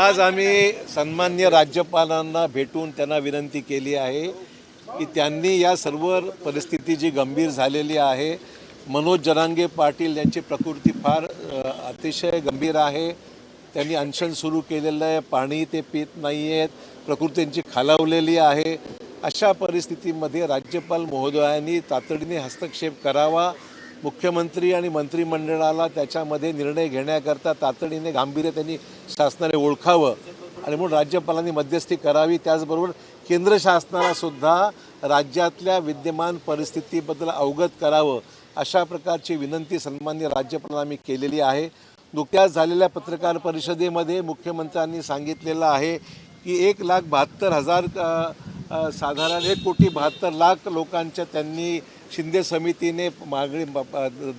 आज आम्ही सन्माननीय राज्यपालांना भेटून त्यांना विनंती केली आहे की त्यांनी या सर्व परिस्थिती जी गंभीर झालेली आहे, मनोज जरांगे पाटील यांची प्रकृती फार अतिशय गंभीर आहे, त्यांनी अनशन सुरू केलेलं आहे, पाणी ते पित नाही आहेत, प्रकृती त्यांची खालावलेली आहे। अशा परिस्थितीमध्ये राज्यपाल महोदयांनी तातडीने हस्तक्षेप करावा, मुख्यमंत्री आणि मंत्रिमंडळाला त्याच्यामध्ये निर्णय घेण्याकरता तातडीने गांभीर्य त्यांनी शासनाने ओळखावं आणि म्हणून राज्यपालांनी मध्यस्थी करावी। त्याचबरोबर केंद्र शासनाला सुद्धा राज्यातल्या विद्यमान परिस्थितीबद्दल अवगत करावं, अशा प्रकारची विनंती सन्माननीय राज्यपालांना आम्ही केलेली आहे। नुकत्याच झालेल्या पत्रकार परिषदेमध्ये मुख्यमंत्र्यांनी सांगितलेलं आहे की 1,72,000 साधारण 1,72,00,000 लोकांच्या त्यांनी शिंदे समितीने मागणी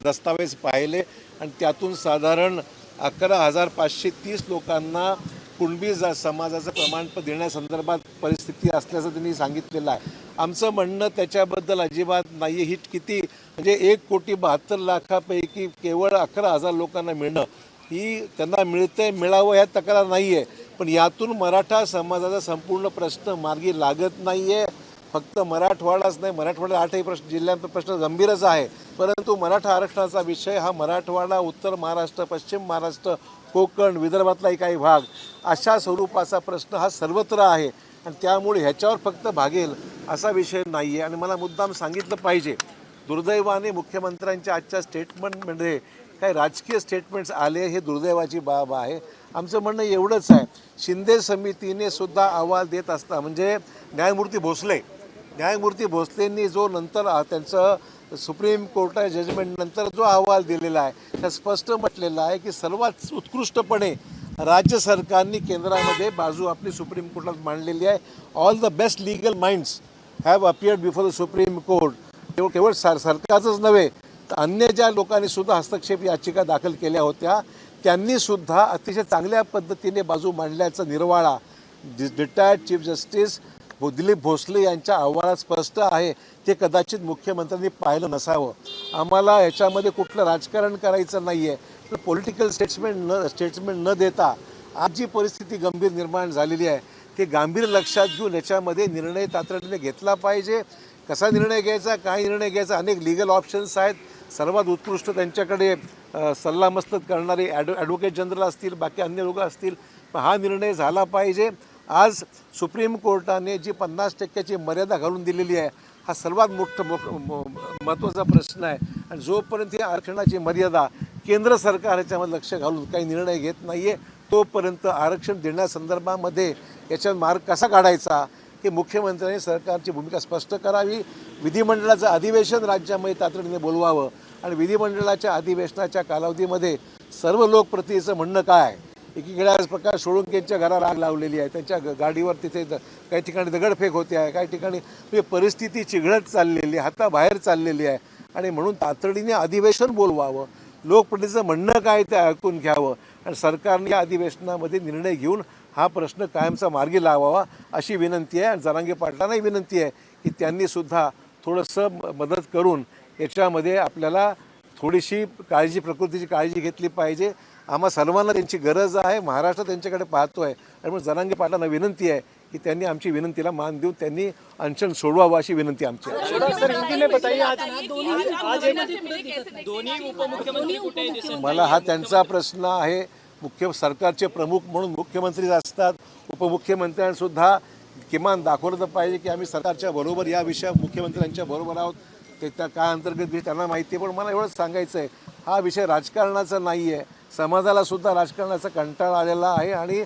दस्तावेज पाहिले आणि त्यातून साधारण 11,530 लोकांना कुणबी समाजाचं प्रमाणपत्र देण्यासंदर्भात परिस्थिती असल्याचं त्यांनी सांगितलेलं आहे। आमचं म्हणणं त्याच्याबद्दल अजिबात नाही। ही किती म्हणजे 1,72,00,000पैकी केवळ 11,000 लोकांना मिळणं ही त्यांना मिळतंय, मिळावं ह्या तक्रार नाही आहे, पण यातून मराठा समाजाचा संपूर्ण प्रश्न मार्गी लागत नाही आहे। फक्त मराठवाडाच नाही, मराठवाड्यात 8ही जिल्ह्यांचा प्रश्न गंभीरच आहे, परंतु मराठा आरक्षणाचा विषय हा मराठवाडा, उत्तर महाराष्ट्र, पश्चिम महाराष्ट्र, कोकण, विदर्भातलाही काही भाग अशा स्वरूपाचा प्रश्न हा सर्वत्र आहे आणि त्यामुळे ह्याच्यावर फक्त भागेल असा विषय नाही आहे। आणि मला मुद्दाम सांगितलं पाहिजे, दुर्दैवाने मुख्यमंत्र्यांच्या आजच्या स्टेटमेंटमध्ये काही राजकीय स्टेटमेंट्स आले, हे दुर्दैवाची बाब आहे। आमचं म्हणणं एवढंच आहे, शिंदे समितीने सुद्धा अहवाल देत असता म्हणजे न्यायमूर्ती भोसलेंनी जो नंतर त्यांचं सुप्रीम कोर्ट जजमेंट नंतर जो अहवाल दिलेला आहे त्यात स्पष्ट म्हटलेलं आहे की सर्वात उत्कृष्टपणे राज्य सरकारने केंद्रामध्ये बाजू आपली सुप्रीम कोर्टात मांडलेली आहे। All the best legal minds have appeared before the supreme court. केवळ सरकारचंच नव्हे तर अन्य ज्या लोकांनी सुद्धा हस्तक्षेप याचिका दाखल केल्या होत्या त्यांनी सुद्धा अतिशय चांगल्या पद्धतीने बाजू मांडल्याचा निर्वाळा retired chief justice Dilip Bhosale यांच्या अहवालात स्पष्ट आहे। ते कदाचित मुख्यमंत्र्यांनी पाहिलं नसावं। आम्हाला याच्यामध्ये कुठलं राजकारण करायचं नाही आहे, तर पॉलिटिकल स्टेटमेंट न देता आज जी परिस्थिती गंभीर निर्माण झालेली आहे ते गांभीर्य लक्षात घेऊन याच्यामध्ये निर्णय तातडीने घेतला पाहिजे। कसा निर्णय घ्यायचा, काय निर्णय घ्यायचा, अनेक लीगल ऑप्शन्स आहेत। सर्वात उत्कृष्ट त्यांच्याकडे सल्लामसलत करणारे ॲडव्होकेट जनरल असतील, बाकी अन्य लोक असतील, पण हा निर्णय झाला पाहिजे। आज सुप्रीम कोर्टाने जी 50% मर्यादा घालून दिलेली आहे हा सर्वात महत्त्वाचा प्रश्न आहे आणि जोपर्यंत ही आरक्षणाची मर्यादा केंद्र सरकार ह्याच्यामध्ये लक्ष घालून काही निर्णय घेत नाही आहे तोपर्यंत आरक्षण देण्यासंदर्भामध्ये याच्यात मार्ग कसा काढायचा हे मुख्यमंत्र्यांनी सरकारची भूमिका स्पष्ट करावी। विधिमंडळाचं अधिवेशन राज्यामध्ये तातडीने बोलवावं आणि विधिमंडळाच्या अधिवेशनाच्या कालावधीमध्ये सर्व लोकप्रतिनिधीचं म्हणणं काय, एकीकडे आज प्रकाश सोळंकेंच्या घराला आग लावलेली आहे, त्यांच्या गाडीवर तिथे काही ठिकाणी दगडफेक होते आहे, काही ठिकाणी म्हणजे परिस्थिती चिघळत चाललेली आहे, हाताबाहेर चाललेली आहे आणि म्हणून तातडीने अधिवेशन बोलवावं, लोकप्रतिनिधीचं म्हणणं काय ते ऐकून घ्यावं आणि सरकारने या अधिवेशनामध्ये निर्णय घेऊन हा प्रश्न कायमचा मार्गी लावावा अशी विनंती आहे। आणि जरांगे पाटलांनाही विनंती आहे की त्यांनी सुद्धा थोडंसं मदत करून याच्यामध्ये आपल्याला थोडीशी प्रकृतीची काळजी घेतली पाहिजे। आम्हा सर्वांना त्यांची गरज आहे, महाराष्ट्र त्यांच्याकडे पाहतो आहे आणि म्हणून जरांगे पाटलांना विनंती आहे की त्यांनी आमची विनंतीला मान देऊन त्यांनी अनशन सोडवावं अशी विनंती आमची आहे। मला हा त्यांचा प्रश्न आहे। सरकारचे प्रमुख म्हणून मुख्यमंत्री असतात, उपमुख्यमंत्र्यांसुद्धा किमान दाखवलं पाहिजे की आम्ही सरकारच्या बरोबर या विषयात मुख्यमंत्र्यांच्या बरोबर आहोत। ते त्या काय अंतर्गत त्यांना माहिती आहे, पण मला एवढंच सांगायचं आहे हा विषय राजकारणाचा नाही आहे। समाजाला सुद्धा राजकारणाचा कंटाळा आलेला आहे आणि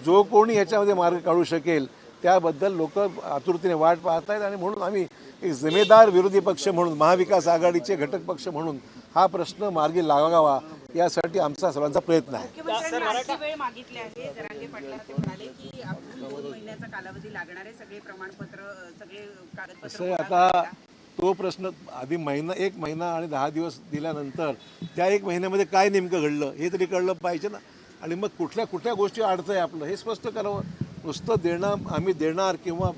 जो कोणी ह्याच्यामध्ये मार्ग काढू शकेल त्याबद्दल लोक आतुरतेने वाट पाहत आहेत आणि म्हणून आम्ही एक जिम्मेदार विरोधी पक्ष म्हणून, महाविकास आघाडीचे घटक पक्ष म्हणून हा प्रश्न मार्गी लागावा यासाठी आमचा सर्वांचा प्रयत्न आहे। आता तो प्रश्न आधी एक महिना आणि 10 दिवस दिल्यानंतर त्या 1 महिन्यामध्ये काय नेमकं घडलं हे तरी कळलं पाहिजे ना, आणि मग कुठल्या गोष्टी अडतंय आपलं हे स्पष्ट करावं। नुसतं देणं आम्ही देणार किंवा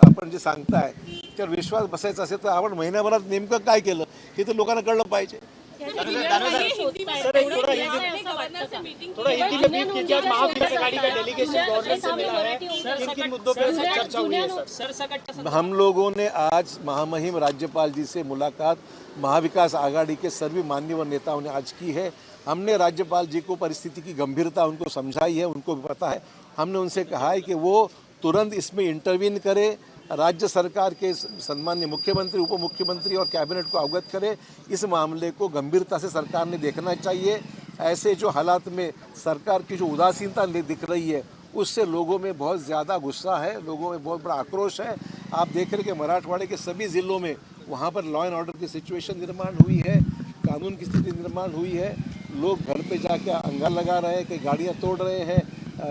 आपण जे सांगताय त्यावर विश्वास बसायचा असेल तर आपण महिन्याभरात नेमकं काय केलं हे तर लोकांना कळलं पाहिजे। थोड़ा हिंदी में ब्रीफ कीजिए। आज महाविकास आघाड़ी का डेलीगेशन गवर्नर से मिला है, किन किन मुद्दों पर चर्चा हुई है सर? हम लोगों ने आज महामहिम राज्यपाल जी से मुलाकात महाविकास आघाड़ी के सभी मान्यवर नेताओं ने आज की है। हमने राज्यपाल जी को परिस्थिति की गंभीरता उनको समझाई है, उनको भी पता है। हमने उनसे कहा है कि वो तुरंत इसमें इंटरवीन करे, राज्य सरकार के सम्मान्य मुख्यमंत्री, उप मुख्यमंत्री और कैबिनेट को अवगत करे। इस मामले को गंभीरता से सरकार ने देखना चाहिए। ऐसे जो हालात में सरकार की जो उदासीनता दिख रही है उससे लोगों में बहुत ज़्यादा गुस्सा है, लोगों में बहुत बड़ा आक्रोश है। आप देख रहे हैं कि मराठवाड़े के सभी ज़िलों में वहाँ पर लॉ एंड ऑर्डर की सिचुएशन निर्माण हुई है, कानून की स्थिति निर्माण हुई है। लोग घर पे जाके अंगा लगा रहे हैं, कि गाड़ियाँ तोड़ रहे हैं,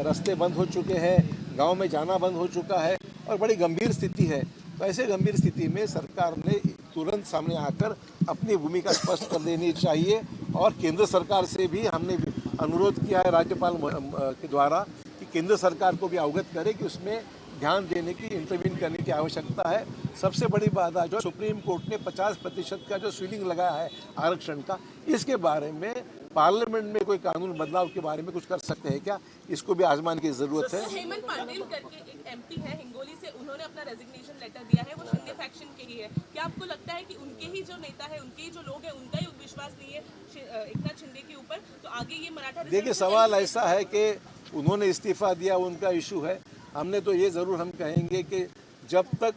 रास्ते बंद हो चुके हैं, गांव में जाना बंद हो चुका है और बड़ी गंभीर स्थिति है। तो ऐसे गंभीर स्थिति में सरकार ने तुरंत सामने आकर अपनी भूमिका स्पष्ट कर देनी चाहिए। और केंद्र सरकार से भी हमने अनुरोध किया है राज्यपाल के द्वारा कि केंद्र सरकार को भी अवगत करे कि उसमें ध्यान देने की, इंटरवीन करने की आवश्यकता है। सबसे बड़ी बात है जो सुप्रीम कोर्ट ने 50% का जो सीलिंग लगाया है आरक्षण का, इसके बारे में पार्लियामेंट में कोई कानून बदलाव के बारे में कुछ कर सकते हैं क्या? इसको भी आजमाने की जरूरत है। हेमंत पाटिल करके एक एमपी है हिंगोली से, उन्होंने अपना रेजिग्नेशन लेटर दिया है, वो शिंदे फैक्शन के ही है। क्या आपको लगता है कि उनके ही जो नेता है, उनके ही जो लोग हैं, उनका ही विश्वास नहीं है एकनाथ शिंदे के ऊपर, तो आगे ये मराठा? देखिए, सवाल ऐसा है कि उन्होंने इस्तीफा दिया, उनका इशू है। हमने तो ये ज़रूर हम कहेंगे कि जब तक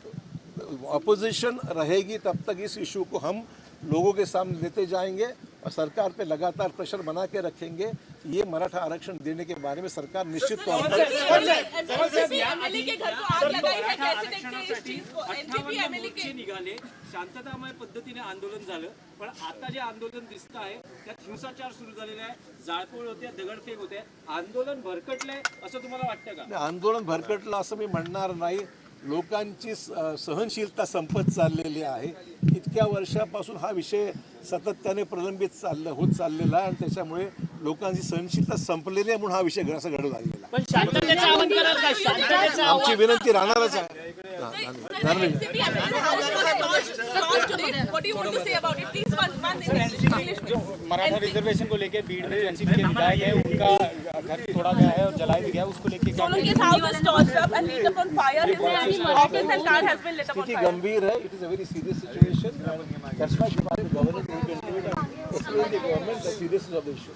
अपोजिशन रहेगी तब तक इस इशू को हम लोगों के सामने लेते जाएंगे और सरकार पे लगातार प्रेशर बना के रखेंगे। ये मराठा आरक्षण देने के बारे में सरकार निश्चित तौर पर एमएलए के घर को आग लगाई है, कैसे देखते हैं इस चीज को? एनसीपी एमएलए के निघाले, शांततामय पद्धतीने आंदोलन झालं, पण आता जे आंदोलन दिसत आहे त्यात हिंसाचार सुरू झालेला आहे, जाळपोळ होते, दगडफेक होते, आंदोलन भरकटलंय असं तुम्हाला वाटतं का? आंदोलन भरकटलं असं मी म्हणणार नाही। लोकांची सहनशीलता संपत चाललेली आहे। इतक्या वर्षापासून हा विषय सातत्याने प्रलंबित होत चाललेला आहे आणि त्याच्यामुळे लोकांची सहनशीलता संपलेली आहे, म्हणून हा विषय असं घडू लागलेला आहे। पण शांततेचं आवाहन कराल का? शांततेचं आमची विनंती राहणारच आहे। मराठा रिजर्वेशन को लेकर भीड़ में एनसीपी के विधायक है, उनका घर तोड़ा गया है और जलाया भी गया, उसको लेकर स्थिति गंभीर है। It is a very serious situation. That's why government explain the government the seriousness of the issue.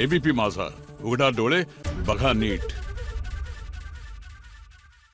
ABP Majha, उघडा डोळे बघा नीट।